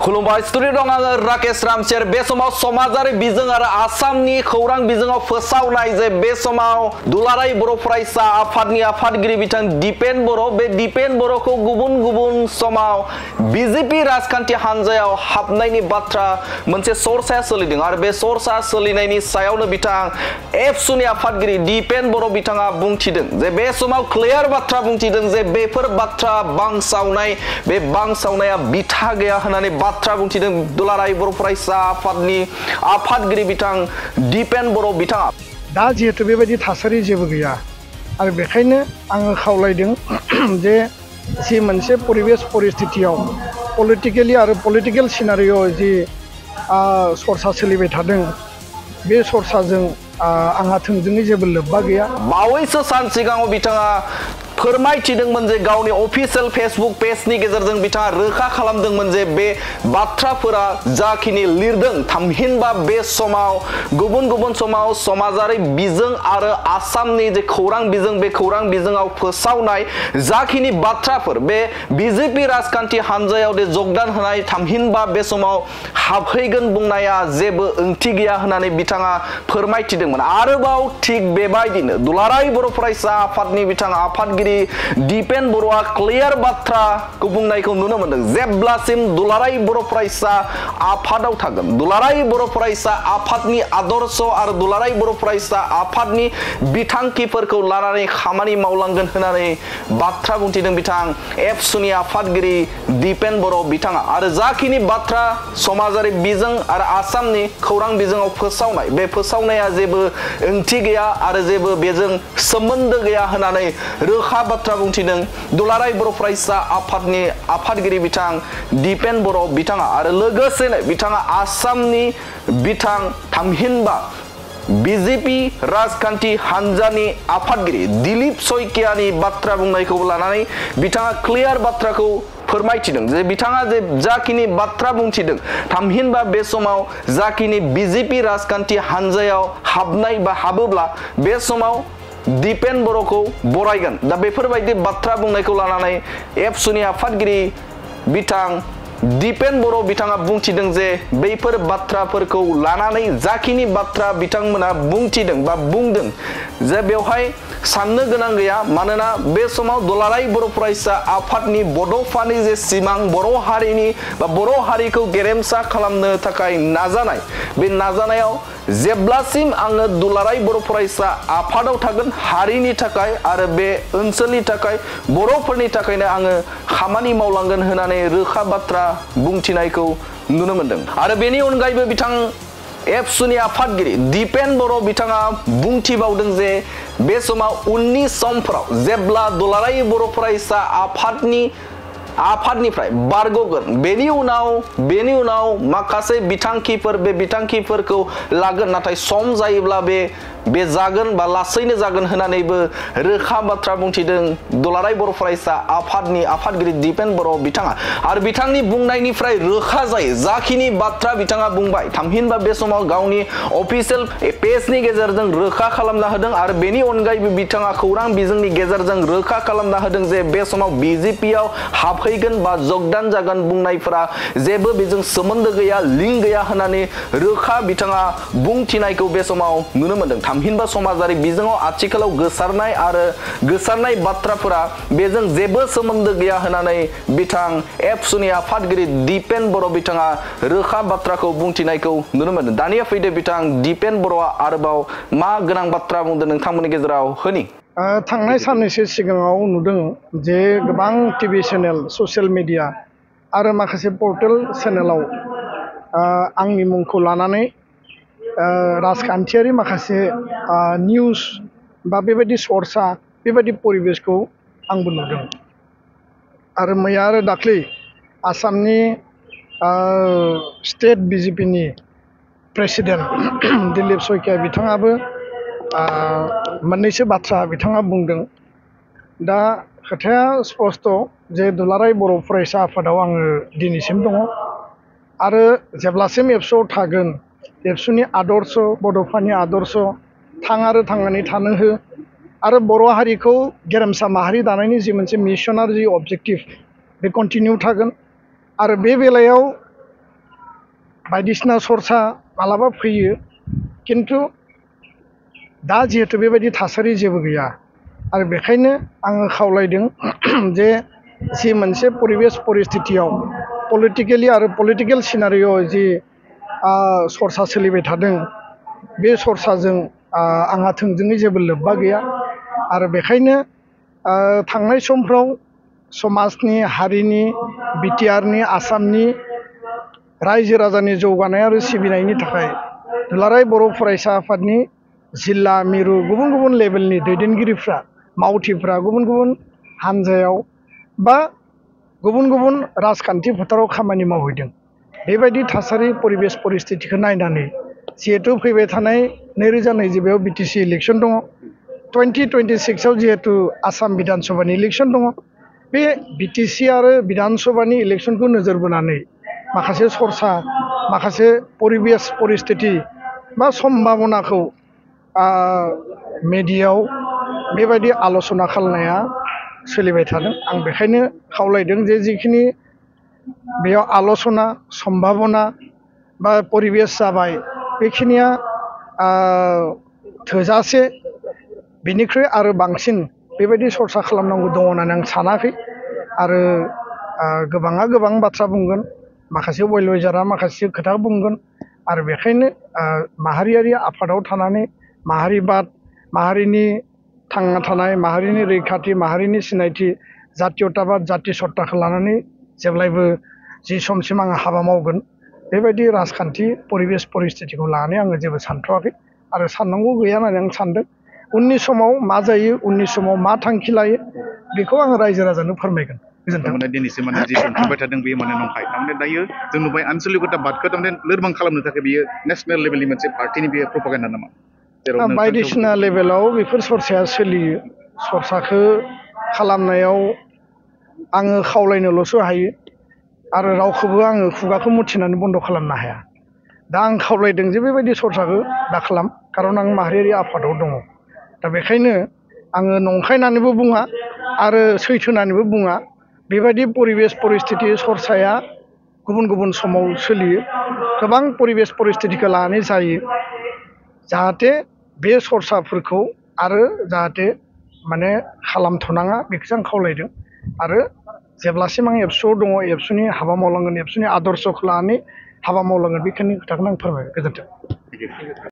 खुलुमबाय स्टुडिअ दं आङो राकेश रामसेर बे समाव समाजारि बिजों आरो आसामनि खौरां बिजोङाव फोसावनाय जे बे समाव दुलाराय बर' फरायसा आफादनि आफादगिरि बिथां दिपेन बर' बे दिपेन बर'खौ गुबुन गुबुन समाव बिजेपि राजखान्थि हान्जायाव हाबनायनि बाथ्रा मोनसे सर्साया सोलिदों आरो बे सर्सा सोलिनायनि सायावनो बिथां एबसुनि आफादगिरि दिपेन बर' बिथाङा बुंथिदों जे बे समाव क्लियार बाथ्रा बुंथिदों जे बेफोर बाथ्रा बांसावनाय बे बांसावनाया बिथा गैया होननानै बाथ्रा बुंथिदों दुलाराय बर' फरायसा आफादनि आफादगिरि बिथां दिपेन बर' बिथाङा दा जिहेतु बेबायदि थासारि जेबो गैया आरो बेखायनो आङो खावलायदों जे जि मोनसे परिबेस परिस्थितियाव पलिटिकेलि आरो पलिटिकेल सिनारियाव जि सर्सा सोलिबाय थादों बे सर्साजों आंहा थोंजोङै जेबो लोब्बा गैया। बावैसो सान सिगाङाव बिथाङा फोरमायथिदोंमोन जे गावनि अफिसियेल फेसबुक पेजनि गेजेरजों बिथाङा रोखा खालामदोंमोन जे बे बाथ्राफोरा जाखिनि लिरदों थामहिनबा बे समाव गुबुन गुबुन समाव समाजारि बिजों आरो आसामनि जे खौरां बिजों बे खौरां बिजोङाव फोसावनाय जाखिनि बाथ्राफोर बे बिजेपि राजखान्थि हान्जायाव दे जगदान होनाय थामहिनबा बे समाव हाबहैगोन बुंनाया जेबो ओंथि गैया होननानै बिथाङा फोरमायथिदोंमोन। आरोबाव थिग बेबायदिनो दुलाराय बर' फरायसा आफादनि बिथाङा आफादगिरि दिपेन बर'आ क्लियार बाथ्राखौ बुंनायखौ नुनो मोनदों जेब्लासिम दुलाराय बर' फरायसा आफादाव थागोन दुलाराय बर' फरायसा आफादनि आदर्श आरो दुलाराय बर' फरायसा आफादनि बिथांखिफोरखौ लानानै खामानि मावलांगोन होननानै बाथ्रा बुंथिदों बिथां एबसुनि आफादगिरि दिपेन बर' बिथाङा आरो जाखिनि बाथ्रा समाजारि बिजों आरो आसामनि खौरां बिजोङाव फोसावनाय बे फोसावनाया जेबो ओंथि गैया आरो जेबो बेजों सोमोन्दो गैया होननानै रोखा बाथ्रा बुंथिदों दुलाराय बर' फरायसा आफादनि आफादगिरि बिथां दिपेन बर' बिथाङा आरो लोगोसेनो बिथाङा आसामनि बिथां थामहिनबा बिजेपि राजखान्थि हान्जानि आफादगिरि दिलीप शइकियानि बाथ्रा बुंनायखौ लानानै बिथाङा क्लियार बाथ्राखौ फोरमायथिदों जे बिथाङा जे जाखिनि बाथ्रा बुंथिदों थामहिनबा बे समाव जाखिनि बिजेपि राजखान्थि हान्जायाव हाबनाय बा हाबोब्ला बे समाव दिपेन बर'खौ बरायगोन दा बेफोरबायदि बाथ्रा बुंनायखौ लानानै एबसुनि आफादगिरि बिथां दिपेन बर' बिथाङा बुंथिदों जे बैफोर बाथ्राफोरखौ लानानै जाखिनि बाथ्रा बिथांमोना बुंथिदों बा बुंदों जे बेवहाय साननो गोनां गैया मानोना बे समाव दुलाराय बर' फरायसा आफादनि बड'फानि जे सिमां बर' हारिनि बा बर' हारिखौ गेरेमसा खालामनो थाखाय नाजानाय बे नाजानायाव जेब्लासिम आङो दुलाराय बर' फरायसा आफादाव थागोन हारिनि थाखाय आरो बे ओनसोलनि थाखाय बर'फोरनि थाखायनो आङो खामानि मावलांगोन होननानै रोखा बाथ्रा बुंथिनायखौ नुनो मोनदों आरो बेनि अनगायैबो बिथां एबसुनि आफादगिरि दिपेन बर' बिथाङा बुंथिबावदों जे बे समाव उननि समफोराव जेब्ला दुलाराय बर' फरायसा आफादनिफ्राय बारग'गोन बेनि उनाव माखासे बिथांखिफोर बे बिथांखिफोरखौ लागोन नाथाय सम जायोब्ला बे जागोन बा लासैनो जागोन होननानैबो रोखा बाथ्रा बुंथिदों दुलाराय बर' फरायसा आफादनि आफादगिरि दिपेन बर' बिथाङा आरो बिथांनि बुंनायनिफ्राय रोखा जायो जाखिनि बाथ्रा बिथाङा बुंबाय थामहिनबा बे समाव गावनि अफिसियेल पेजनि गेजेरजों रोखा खालामना होदों आरो बेनि अनगायैबो बिथाङा खौरां बिजोंनि गेजेरजों रोखा खालामना होदों जे बे समाव बिजेपियाव हाबहैगोन बा जगदान जागोन बुंनायफोरा जेबो बेजों सोमोन्दो गैया लिंक गैया होननानै रोखा बिथाङा बुंथिनायखौ बे समाव नुनो मोनदों थामहिनबा समाजारि बिजोङाव आथिखालाव गोसारनाय बाथ्राफोरा बेजों जेबो सोमोन्दो गैया होननानै बिथां एबसुनि आफादगिरि दिपेन बर' बिथाङा रोखा बाथ्राखौ बुंथिनायखौ नुनो मोनदों। दानिया फैदो बिथां दिपेन बर'आ आरोबाव मा गोनां बाथ्रा बुंदों नोंथांमोननि गेजेराव होनि थांनाय साननैसो सिगाङाव नुदों जे गोबां टिभि चेनेल ससियेल मिडिया आरो माखासे पर्टेल चेनेलाव आंनि मुंखौ लानानै राजखान्थियारि माखासे निउस बा बेबायदि सर्सा बेबायदि परिबेसखौ आंबो नुदों आरो मैया आरो दाख्लै आसामनि स्टेट बिजेपिनि प्रेसिडेन्ट दिलीप शइकिया बिथाङाबो मोननैसो बाथ्रा बिथाङा बुंदों दा खोथाया स्पस्ट जे दुलाराय बर' फरायसा आफादाव आङो दिनैसिम दङ आरो जेब्लासिम एबसुआव थागोन एबसुनि आदर्श बड'फानि आदर्श आरो थांनानै थानो हो आरो बर' हारिखौ गेरेमसा माहारि दानायनि जि मोनसे मिशन आरो जि अबजेक्टिभ बे कन्टिनिउ थागोन आरो बे बेलायाव बायदिसिना सरसा मालाबा फैयो किन्तु दा जिहेतु बेबायदि थासारि जेबो गैया आरो बेखायनो आङो खावलायदों जे जि मोनसे परिबेस परिस्थितियाव पलिटिकेलि आरो पलिटिकेल सिनारिअ जि सरसा सोलिबाय थादों बे सरसाजों आंहा थोंजोङै जेबो लोब्बा गैया आरो बेखायनो थांनाय समफ्राव समाजनि हारिनि बिटिआरनि आसामनि रायजो राजानि जौगानाय आरो सिबिनायनि थाखाय दुलाराय बर' फरायसा आफादनि जिल्ला मिरु गुबुन गुबुन लेभेलनि दैदेनगिरिफ्रा मावथिफ्रा गुबुन गुबुन हानजायाव बा गुबुन गुबुन राजखान्थि फोथाराव खामानि मावहैदों बेबायदि थासारि परिबेस परिस्थितिखौ नायनानै जिहेतु फैबाय थानाय 2020 बिटिसि इलेक्सन दङ 2026आव जिहेतु आसाम विधान सभानि इलेक्सन दङ बे बिटिसि आरो विधान सभानि इलेक्सनखौ नोजोर बोनानै माखासे सरसा माखासे परिबेस परिस्थिति बा सम्भावनाखौ मेडियायाव बेबायदि आल'सना खालामनाया सोलिबाय थादों आं बेखायनो खावलायदों जे जिखिनि बेयाव आल'सना सम्भावना बा परिबेस जाबाय बेखिनिया थोजासे बिनिख्रुइ आरो बांसिन बेबायदि सरसा खालामनांगौ दङ होननानै आं सानाखै आरो गोबाङा गोबां बाथ्रा बुंगोन माखासे वेलवेजारा माखासे खोथा बुंगोन आरो बेखायनो माहारियारि आफादाव थानानै माहारिबाद माहारिनि थांना थानाय माहारिनि रैखाथि माहारिनि सिनायथि जातीयताबाद जाति सत्ताखौ लानानै जेब्लायबो जि समसिम आङो हाबा मावगोन बेबायदि राजखान्थि परिबेस परिस्थितिखौ लानानै आङो जेबो सानथ'वाखै आरो साननांगौ गैया होननानै आं सानदों उननि समाव मा जायो उननि समाव मा थांखि लायो बेखौ आङो रायजो राजानो फोरमायगोन गोजोन्थों दिनैसिम जि सोंखांबाय थादों बेयो नंखाय दायो जों नुबाय आनसलिकताबादखौ लोरबां खालामनो थाखाय बियो नेसनेल लेभेलनि मोनसे पार्टिनि बेयो प्रपागान्डा नामा बायदिसिना लेभेलाव बेफोर सरसाया सोलियो सरसाखौ खालामनायाव आङो खावलायनोल'सो हायो आरो रावखौबो आङो खुगाखौ मुथिनानै बन्द खालामनो हाया दा आं खावलायदों जे बेबायदि सरसाखौ दा खालाम खारन आं माहारियारि आफादाव दङ दा बेखायनो आङो नंखायनानैबो बुङा आरो सैथोनानैबो बुङा बेबायदि परिबेस परिस्थिति सरसाया गुबुन गुबुन समाव सोलियो गोबां परिबेस परिस्थितिखौ लानानै जायो जाहाथे बे सरसाफोरखौ आरो जाहाथे खालामथ'नाङा बेखौसो आं खावलायदों आरो जेब्लासिम आं एबसुआव दङ एबसुनि हाबा मावलांगोन एबसुनि आदर्शखौ लानानै हाबा मावलांगोन बेखिनि खोथाखौनो आं फोरमायबाय गोजोन्थों